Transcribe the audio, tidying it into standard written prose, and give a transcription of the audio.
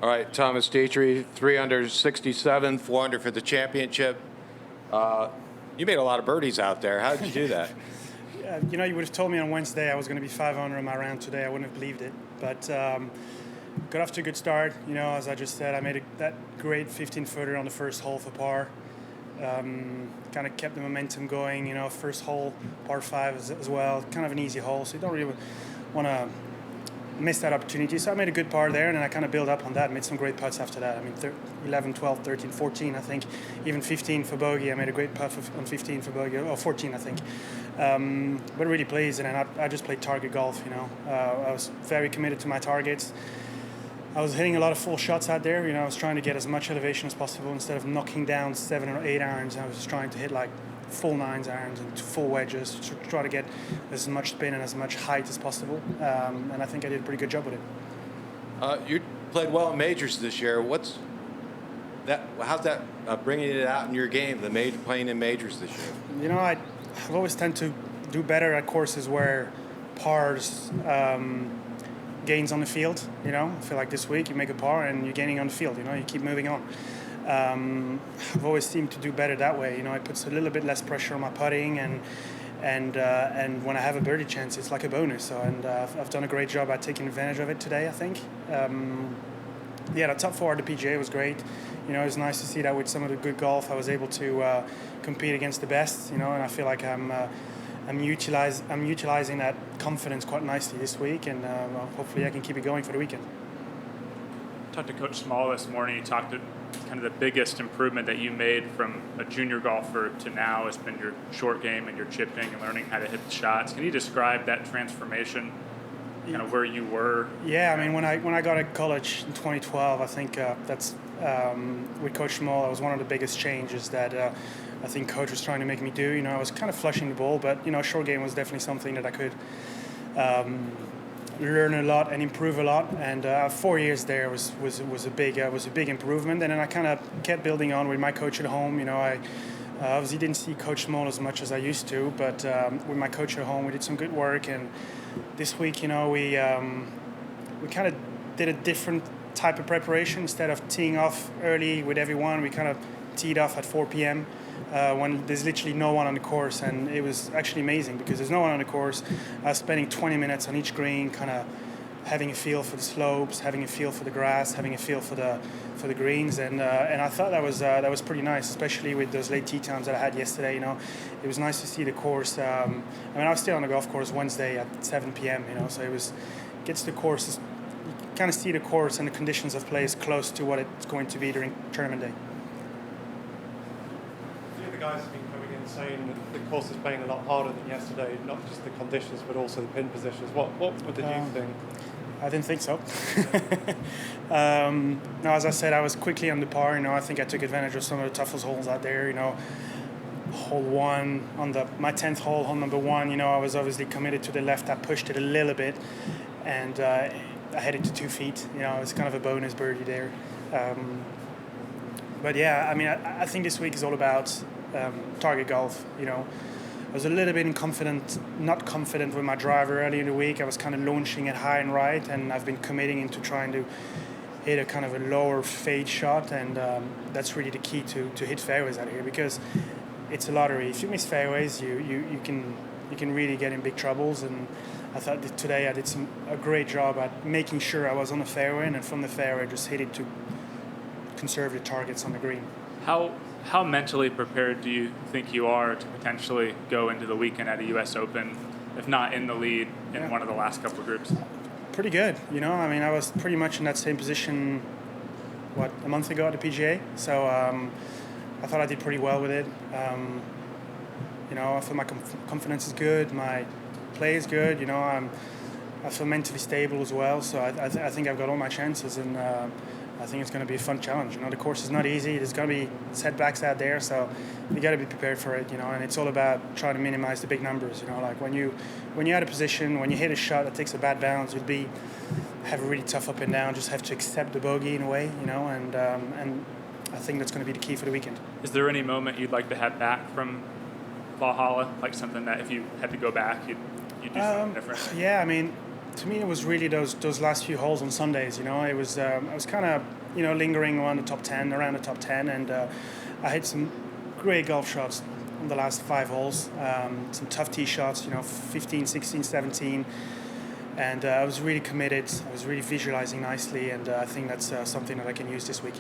All right, Thomas Detry, 3 under 67, 4 under for the championship. You made a lot of birdies out there. How did you do that? You know, you would have told me on Wednesday I was going to be 5 under on my round today. I wouldn't have believed it. But got off to a good start. You know, as I just said, I made that great 15-footer on the first hole for par. Kind of kept the momentum going. You know, first hole, par 5 as well. Kind of an easy hole, so you don't really want to miss that opportunity. So I made a good par there, and then I kind of built up on that, made some great putts after that. I mean, 11, 12, 13, 14, I think. Even 15 for bogey. I made a great putt on 15 for bogey, or 14, I think. But really pleased, and I just played target golf, you know. I was very committed to my targets. I was hitting a lot of full shots out there, you know. I was trying to get as much elevation as possible. Instead of knocking down 7 or 8 irons, I was just trying to hit like full 9s irons and full wedges to try to get as much spin and as much height as possible. And I think I did a pretty good job with it. You played well in majors this year. How's that bringing it out in your game, playing in majors this year? You know, I've always tend to do better at courses where pars gains on the field. You know, I feel like this week you make a par and you're gaining on the field. You know, you keep moving on. I've always seemed to do better that way. You know, it puts a little bit less pressure on my putting, and when I have a birdie chance, it's like a bonus. So, I've done a great job at taking advantage of it today, I think. Yeah, the top 4 at the PGA was great. You know, it was nice to see that with some of the good golf, I was able to compete against the best. You know, and I feel like I'm utilizing that confidence quite nicely this week, and well, hopefully I can keep it going for the weekend. Talked to Coach Small this morning. He talked to kind of the biggest improvement that you made from a junior golfer to now has been your short game and your chipping and learning how to hit the shots. Can you describe that transformation, kind of where you were? Yeah, I mean, when I got to college in 2012, I think that's with Coach Small, that was one of the biggest changes that I think Coach was trying to make me do. You know, I was kind of flushing the ball, but you know, short game was definitely something that I could learn a lot and improve a lot. And 4 years there was a big improvement. And then I kind of kept building on with my coach at home. You know, I obviously didn't see Coach Small as much as I used to, but with my coach at home, we did some good work. And this week, you know, we kind of did a different type of preparation. Instead of teeing off early with everyone, we kind of teed off at 4 p.m. When there's literally no one on the course, and it was actually amazing because there's no one on the course. I was spending 20 minutes on each green, kind of having a feel for the slopes, having a feel for the grass, having a feel for the greens, and I thought that was pretty nice, especially with those late tee times that I had yesterday. You know, it was nice to see the course. I mean, I was still on the golf course Wednesday at 7 p.m. You know, so gets the course. You kind of see the course and the conditions of play is close to what it's going to be during tournament day. The guys have been coming in saying that the course is playing a lot harder than yesterday, not just the conditions but also the pin positions. What did you think? I didn't think so. No, as I said, I was quickly on the par. You know, I think I took advantage of some of the toughest holes out there. You know, hole 1 on my 10th hole, hole number 1. You know, I was obviously committed to the left. I pushed it a little bit, and I had it to 2 feet. You know, it's kind of a bonus birdie there. But yeah, I mean, I think this week is all about target golf. You know, I was a little bit not confident with my driver early in the week. I was kind of launching it high and right, and I've been committing into trying to hit a kind of a lower fade shot, and that's really the key to hit fairways out here, because it's a lottery. If you miss fairways, you can really get in big troubles. And I thought that today I did a great job at making sure I was on the fairway, and then from the fairway just hit it to conservative targets on the green. How mentally prepared do you think you are to potentially go into the weekend at a U.S. Open, if not in the lead in one of the last couple of groups? Pretty good, you know. I mean, I was pretty much in that same position, a month ago at the PGA. So I thought I did pretty well with it. You know, I feel my confidence is good, my play is good. You know, I feel mentally stable as well. So I think I've got all my chances, and I think it's going to be a fun challenge. You know, the course is not easy. There's going to be setbacks out there, so you got to be prepared for it. You know, and it's all about trying to minimize the big numbers. You know, like when you're out of position, when you hit a shot that takes a bad bounce, you'll have a really tough up and down. Just have to accept the bogey in a way. You know, and I think that's going to be the key for the weekend. Is there any moment you'd like to have back from Valhalla, like something that if you had to go back, you'd do something different? Yeah, I mean, to me, it was really those last few holes on Sundays. You know, it was I was kind of lingering around the top 10, and I had some great golf shots on the last 5 holes. Some tough tee shots, 15, 16, 17. And I was really committed. I was really visualizing nicely, and I think that's something that I can use this week.